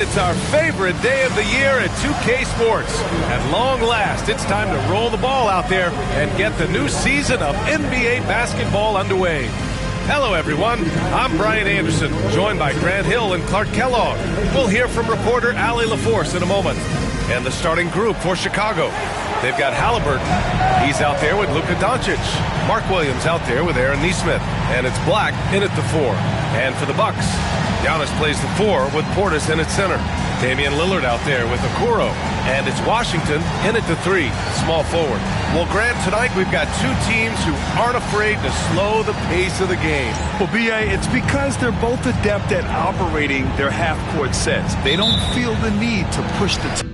It's our favorite day of the year at 2K Sports. At long last, it's time to roll the ball out there and get the new season of NBA basketball underway. Hello, everyone. I'm Brian Anderson, joined by Grant Hill and Clark Kellogg. We'll hear from reporter Allie LaForce in a moment. And the starting group for Chicago. They've got Halliburton. He's out there with Luka Doncic. Mark Williams out there with Aaron Nesmith. And it's Black in at the 4. And for the Bucks, Giannis plays the 4 with Portis in at center. Damian Lillard out there with Okoro. And it's Washington in at the 3, small forward. Well, Grant, tonight we've got two teams who aren't afraid to slow the pace of the game. Well, B.A., it's because they're both adept at operating their half-court sets. They don't feel the need to push the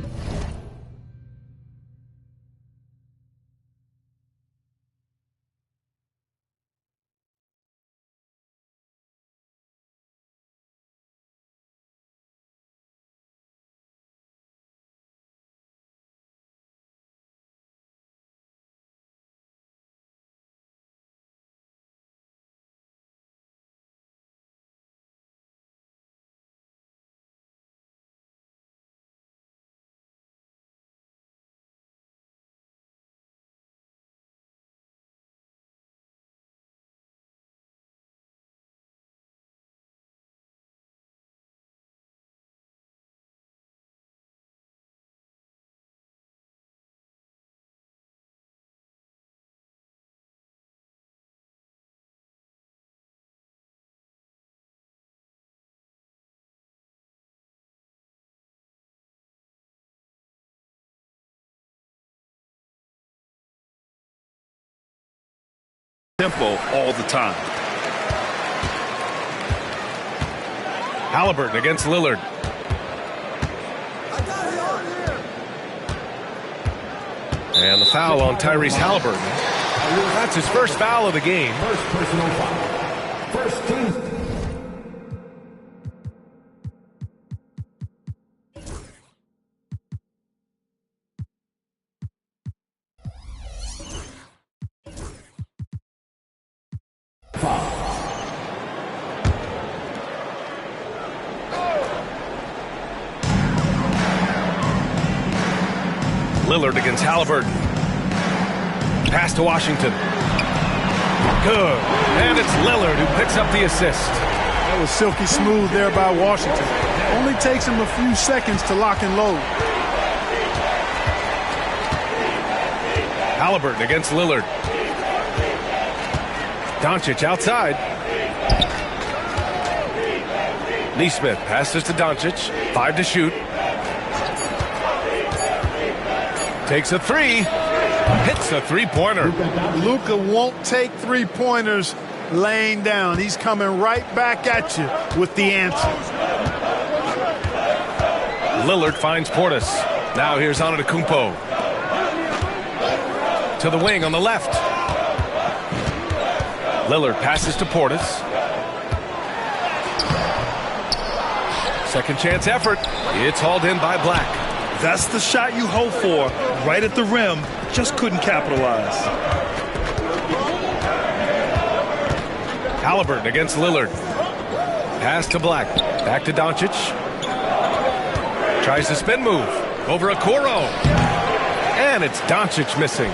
tempo all the time. Halliburton against Lillard. And the foul on Tyrese Halliburton. That's his first foul of the game. First personal foul. First team. Lillard against Halliburton. Pass to Washington. Good. And it's Lillard who picks up the assist. That was silky smooth there by Washington. Only takes him a few seconds to lock and load. Halliburton against Lillard. Doncic outside. Nesmith passes to Doncic. 5 to shoot. Takes a 3. Hits a three-pointer. Luka won't take three-pointers laying down. He's coming right back at you with the answer. Lillard finds Portis. Now here's Antetokounmpo. To the wing on the left. Lillard passes to Portis. Second chance effort. It's hauled in by Black. That's the shot you hope for, right at the rim, just couldn't capitalize. Halliburton against Lillard. Pass to Black. Back to Doncic. Tries the spin move. Over Okoro. And it's Doncic missing.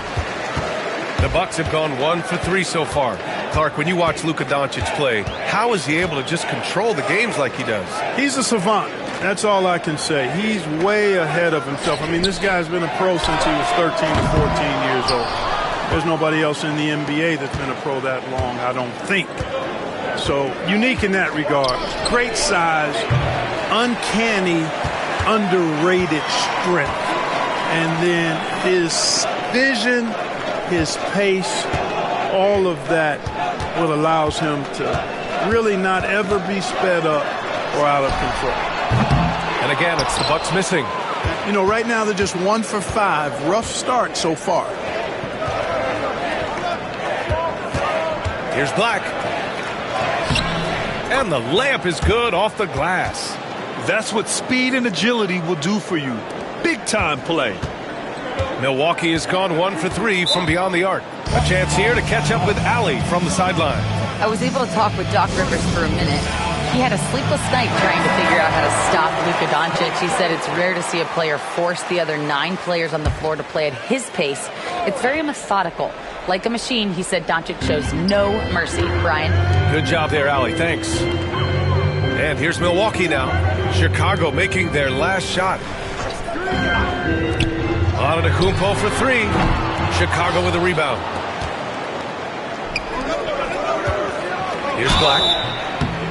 The Bucks have gone 1 for 3 so far. Clark, when you watch Luka Doncic play, how is he able to just control the games like he does? He's a savant. That's all I can say. He's way ahead of himself. I mean, this guy's been a pro since he was 13 to 14 years old. There's nobody else in the NBA that's been a pro that long, I don't think. So, unique in that regard. Great size, uncanny, underrated strength. And then his vision, his pace, all of that what allows him to really not ever be sped up or out of control. And again, it's the Bucks missing. You know, right now they're just 1 for 5. Rough start so far. Here's Black. And the layup is good off the glass. That's what speed and agility will do for you. Big-time play. Milwaukee has gone 1 for 3 from beyond the arc. A chance here to catch up with Allie from the sideline. I was able to talk with Doc Rivers for a minute. He had a sleepless night trying to figure out how to stop Luka Doncic. He said it's rare to see a player force the other 9 players on the floor to play at his pace. It's very methodical. Like a machine, he said Doncic shows no mercy. Brian? Good job there, Allie. Thanks. And here's Milwaukee now. Chicago making their last shot. Antetokounmpo for 3. Chicago with a rebound. Here's Black.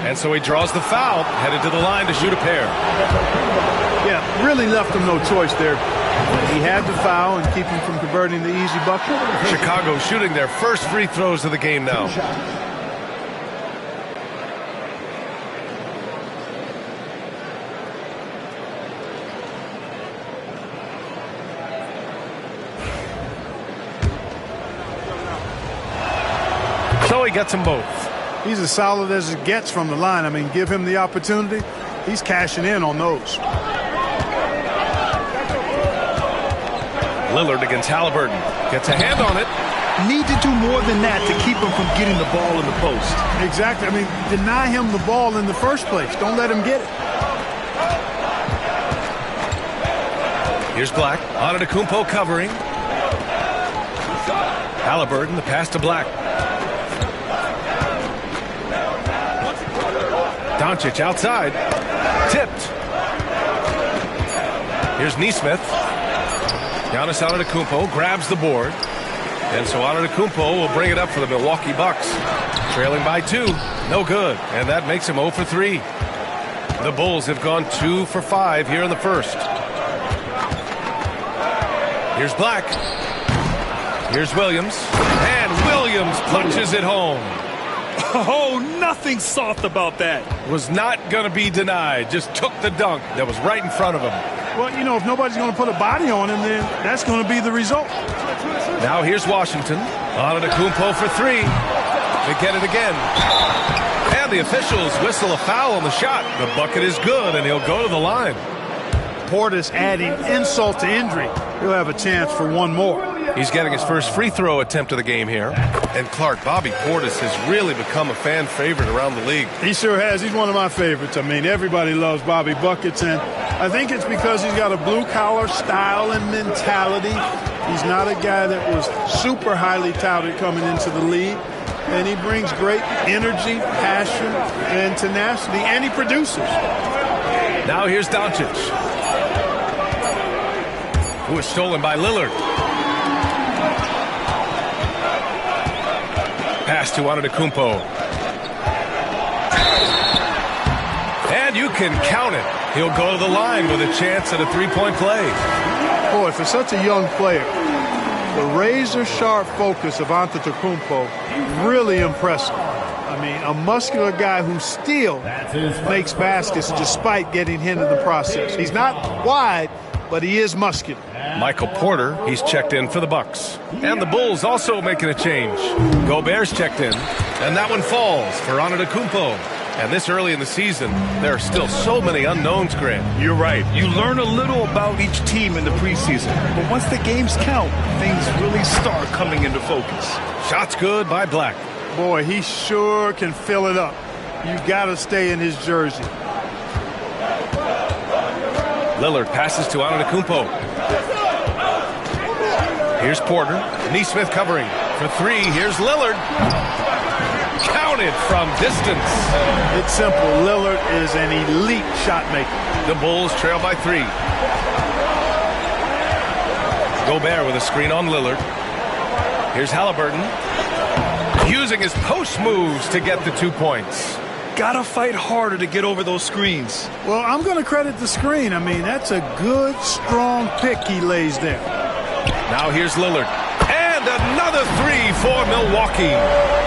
And so he draws the foul, headed to the line to shoot a pair. Yeah, really left him no choice there. He had to foul and keep him from converting the easy bucket. Chicago shooting their first free throws of the game now. So he gets them both. He's as solid as it gets from the line. I mean, give him the opportunity. He's cashing in on those. Lillard against Halliburton. Gets a hand on it. Need to do more than that to keep him from getting the ball in the post. Exactly. I mean, deny him the ball in the first place. Don't let him get it. Here's Black. Antetokounmpo covering. Halliburton, the pass to Black. Doncic outside. Tipped. Here's Nesmith. Giannis Antetokounmpo grabs the board. And so Antetokounmpo will bring it up for the Milwaukee Bucks. Trailing by 2. No good. And that makes him 0 for 3. The Bulls have gone 2 for 5 here in the first. Here's Black. Here's Williams. And Williams punches it home. Oh, nothing soft about that. Was not going to be denied. Just took the dunk that was right in front of him. Well, you know, if nobody's going to put a body on him, then that's going to be the result. Now here's Washington. Antetokounmpo for 3. They get it again. And the officials whistle a foul on the shot. The bucket is good, and he'll go to the line. Portis adding insult to injury. He'll have a chance for one more. He's getting his first free throw attempt of the game here. And Clark, Bobby Portis has really become a fan favorite around the league. He sure has. He's one of my favorites. I mean, everybody loves Bobby Buckets, and I think it's because he's got a blue-collar style and mentality. He's not a guy that was super highly touted coming into the league. And he brings great energy, passion, and tenacity, and he produces. Now here's Doncic, who is stolen by Lillard. Pass to Antetokounmpo. And you can count it. He'll go to the line with a chance at a 3-point play. Boy, for such a young player, the razor-sharp focus of Antetokounmpo, really impressive. I mean, a muscular guy who still makes baskets despite getting hit in the process. He's not wide, but he is muscular. Michael Porter, he's checked in for the Bucks. And the Bulls also making a change. Gobert's checked in, and that one falls for Antetokounmpo. And this early in the season, there are still so many unknowns, Grant. You're right. You learn a little about each team in the preseason. But once the games count, things really start coming into focus. Shots good by Black. Boy, he sure can fill it up. You got to stay in his jersey. Lillard passes to Antetokounmpo. Here's Porter. Nesmith covering for 3. Here's Lillard. Counted from distance. It's simple. Lillard is an elite shot maker. The Bulls trail by 3. Gobert with a screen on Lillard. Here's Halliburton. Using his post moves to get the 2 points. Gotta fight harder to get over those screens. Well, I'm going to credit the screen. I mean, that's a good, strong pick he lays there. Now here's Lillard. And another 3 for Milwaukee.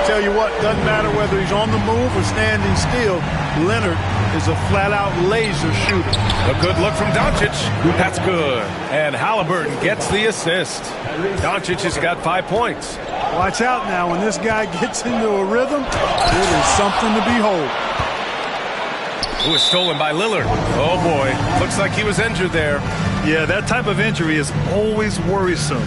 Tell you what, doesn't matter whether he's on the move or standing still, Leonard is a flat-out laser shooter. A good look from Doncic. That's good. And Halliburton gets the assist. Doncic has got 5 points. Watch out now. When this guy gets into a rhythm, it is something to behold. Who was stolen by Lillard. Oh, boy. Looks like he was injured there. Yeah, that type of injury is always worrisome.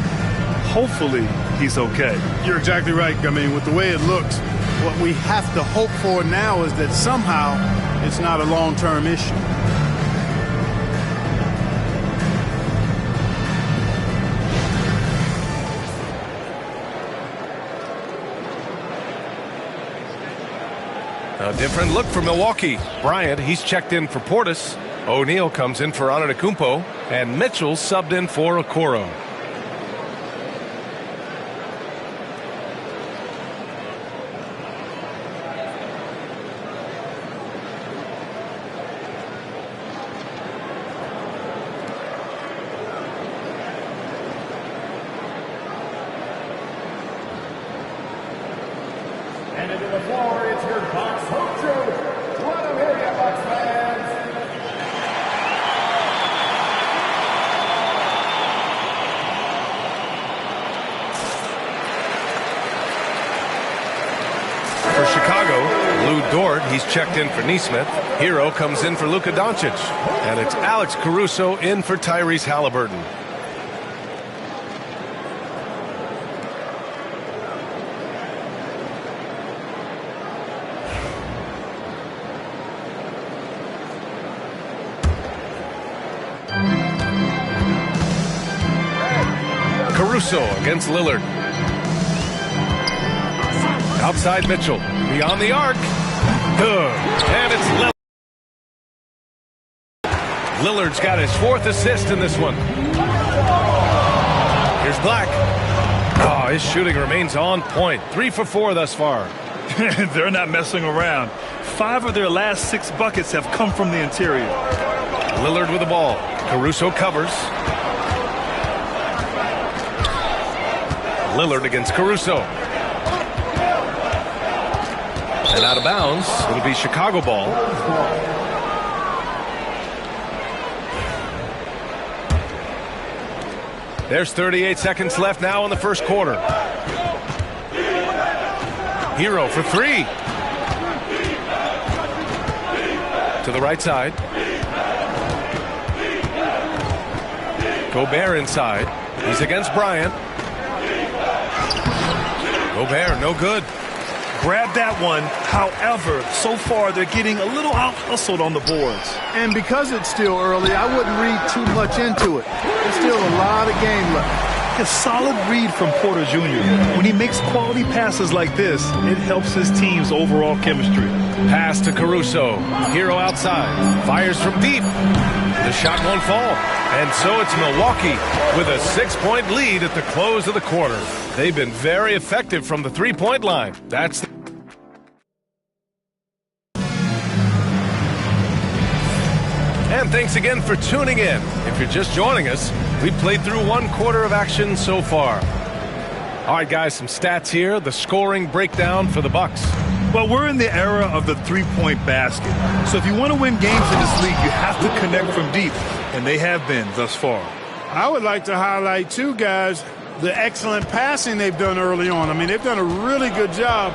Hopefully, he's okay. You're exactly right. I mean, with the way it looks, what we have to hope for now is that somehow it's not a long-term issue. A different look for Milwaukee. Bryant, he's checked in for Portis. O'Neal comes in for Antetokounmpo. And Mitchell subbed in for Okoro. And into the floor, it's your Bucks home truth. Let them hear you, Bucks fans. For Chicago, Lou Dort, he's checked in for Nesmith. Hero comes in for Luka Doncic. And it's Alex Caruso in for Tyrese Halliburton. Caruso against Lillard. Outside Mitchell. Beyond the arc. Good. And it's Lillard. Lillard's got his 4th assist in this one. Here's Black. Oh, his shooting remains on point. 3 for 4 thus far. They're not messing around. 5 of their last 6 buckets have come from the interior. Lillard with the ball. Caruso covers. Lillard against Caruso. And out of bounds, it'll be Chicago ball. There's 38 seconds left now in the first quarter. Hero for 3. To the right side. Gobert inside. He's against Bryant. Gobert, no good. Grab that one. However, so far they're getting a little out-hustled on the boards. And because it's still early, I wouldn't read too much into it. There's still a lot of game left. A solid read from Porter Jr. When he makes quality passes like this, it helps his team's overall chemistry. Pass to Caruso. Hero outside. Fires from deep. The shot won't fall. And so it's Milwaukee with a 6-point lead at the close of the quarter. They've been very effective from the three-point line. That's And thanks again for tuning in. If you're just joining us, we've played through 1 quarter of action so far. All right, guys, some stats here. The scoring breakdown for the Bucks. Well, we're in the era of the three-point basket. So if you want to win games in this league, you have to connect from deep. And they have been thus far. I would like to highlight, too, guys, the excellent passing they've done early on. I mean, they've done a really good job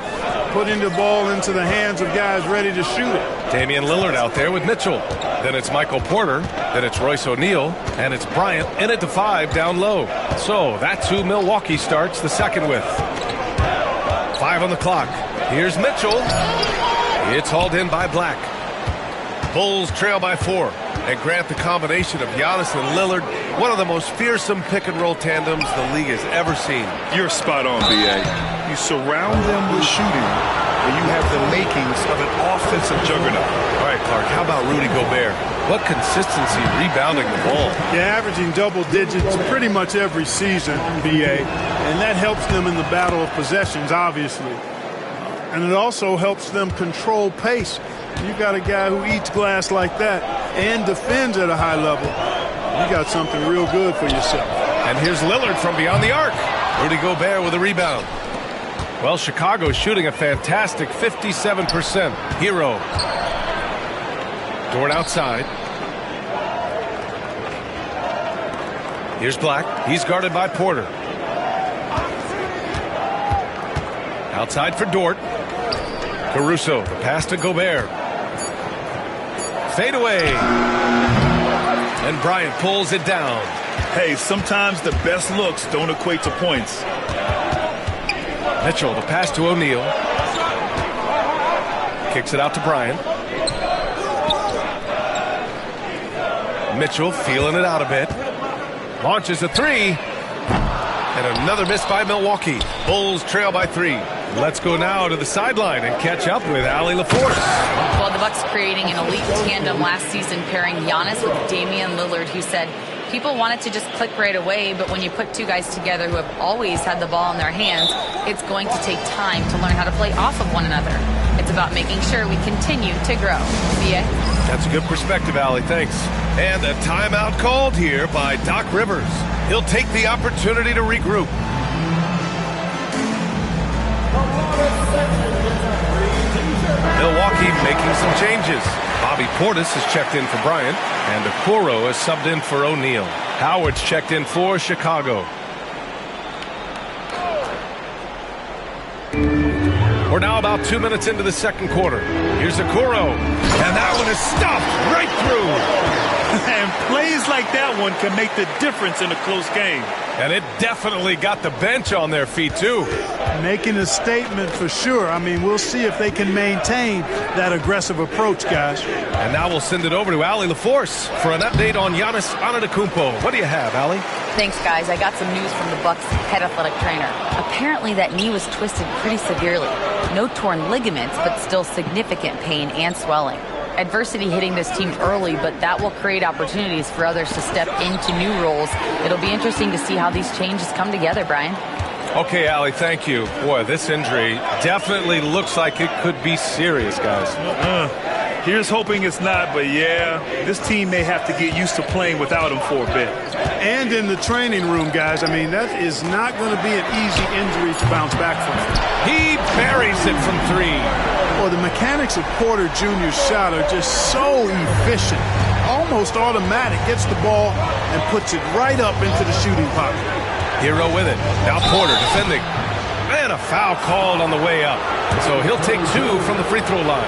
putting the ball into the hands of guys ready to shoot it. Damian Lillard out there with Mitchell. Then it's Michael Porter. Then it's Royce O'Neal. And it's Bryant in at the 5 down low. So that's who Milwaukee starts the second with. 5 on the clock. Here's Mitchell. It's hauled in by Black. Bulls trail by 4. And grant the combination of Giannis and Lillard, one of the most fearsome pick-and-roll tandems the league has ever seen. You're spot on, B.A. You surround them with shooting, and you have the makings of an offensive juggernaut. All right, Clark, how about Rudy Gobert? What consistency rebounding the ball. Yeah, averaging double digits pretty much every season, B.A. And that helps them in the battle of possessions, obviously. And it also helps them control pace. You got a guy who eats glass like that and defends at a high level. You got something real good for yourself. And here's Lillard from beyond the arc. Rudy Gobert with a rebound. Well, Chicago's shooting a fantastic 57%. Hero. Dort outside. Here's Black. He's guarded by Porter. Outside for Dort. Caruso. The pass to Gobert. Fade away. And Bryant pulls it down. Hey, sometimes the best looks don't equate to points. Mitchell, the pass to O'Neal. Kicks it out to Bryant. Mitchell feeling it out a bit. Launches a three. And another miss by Milwaukee. Bulls trail by 3. Let's go now to the sideline and catch up with Allie LaForce. Well, the Bucks creating an elite tandem last season, pairing Giannis with Damian Lillard, who said people wanted to just click right away, but when you put two guys together who have always had the ball in their hands, it's going to take time to learn how to play off of one another. It's about making sure we continue to grow. B.A.? That's a good perspective, Allie. Thanks. And a timeout called here by Doc Rivers. He'll take the opportunity to regroup. Milwaukee making some changes. Bobby Portis has checked in for Bryant, and Okoro has subbed in for O'Neal. Howard's checked in for Chicago. We're now about 2 minutes into the second quarter. Here's Okoro, and that one is stopped right through. And plays like that one can make the difference in a close game. And it definitely got the bench on their feet, too. Making a statement for sure. I mean, we'll see if they can maintain that aggressive approach, guys. And now we'll send it over to Allie LaForce for an update on Giannis Antetokounmpo. What do you have, Allie? Thanks, guys. I got some news from the Bucks head athletic trainer. Apparently that knee was twisted pretty severely. No torn ligaments, but still significant pain and swelling. Adversity hitting this team early, but that will create opportunities for others to step into new roles. It'll be interesting to see how these changes come together, Brian. Okay, Allie, thank you. Boy, this injury definitely looks like it could be serious, guys. Here's hoping it's not, but yeah, this team may have to get used to playing without him for a bit. And in the training room, guys, I mean, that is not going to be an easy injury to bounce back from. He buries it from 3. Well, the mechanics of Porter Jr.'s shot are just so efficient, almost automatic. Gets the ball and puts it right up into the shooting pocket. Hero with it. Now Porter defending. And a foul called on the way up. So he'll take 2 from the free throw line.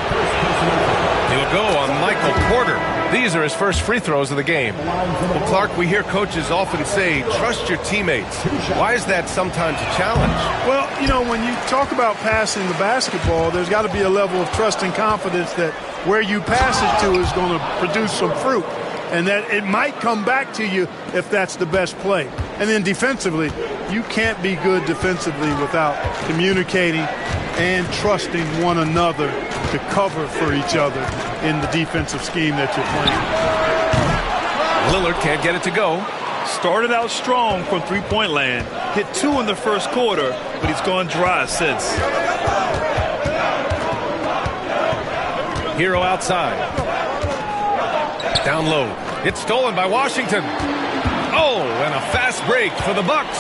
He'll go on Michael Porter. These are his first free throws of the game. Well, Clark, we hear coaches often say, trust your teammates. Why is that sometimes a challenge? Well, you know, when you talk about passing the basketball, there's got to be a level of trust and confidence that where you pass it to is going to produce some fruit. And that it might come back to you if that's the best play. And then defensively, you can't be good defensively without communicating and trusting one another to cover for each other in the defensive scheme that you're playing. Lillard can't get it to go. Started out strong from three-point land. Hit 2 in the first quarter, but he's gone dry since. Hero outside. Down low. It's stolen by Washington. Oh, and a fast break for the Bucks.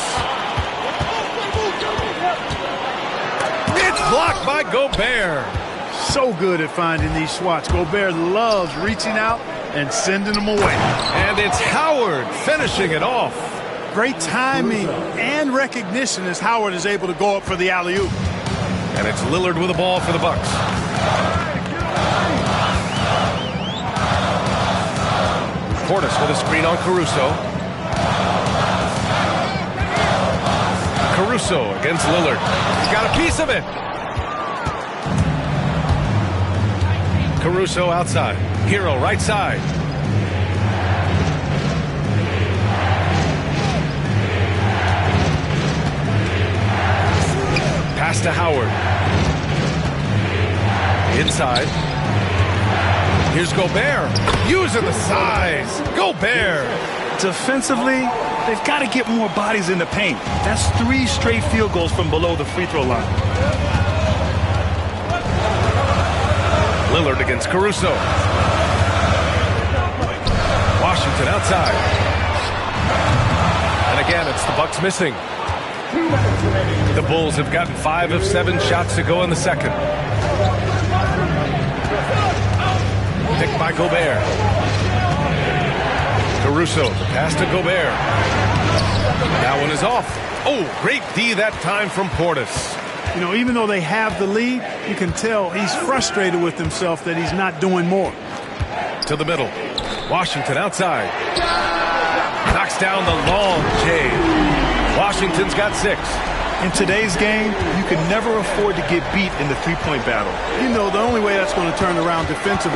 It's blocked by Gobert. So good at finding these swats. Gobert loves reaching out and sending them away. And it's Howard finishing it off. Great timing and recognition as Howard is able to go up for the alley-oop. And it's Lillard with the ball for the Bucks. Portis with a screen on Caruso. Caruso against Lillard. He's got a piece of it. Caruso outside. Hero right side. Pass to Howard. Inside. Here's Gobert. Using the size. Gobert. Defensively, they've got to get more bodies in the paint. That's 3 straight field goals from below the free throw line. Lillard against Caruso. Washington outside. And again, it's the Bucks missing. The Bulls have gotten 5 of 7 shots to go in the second. Picked by Gobert. Caruso, the pass to Gobert. That one is off. Oh, great D that time from Portis. You know, even though they have the lead, you can tell he's frustrated with himself that he's not doing more. To the middle. Washington outside. Knocks down the long J. Washington's got 6. In today's game, you can never afford to get beat in the three-point battle. You know, the only way that's going to turn around defensively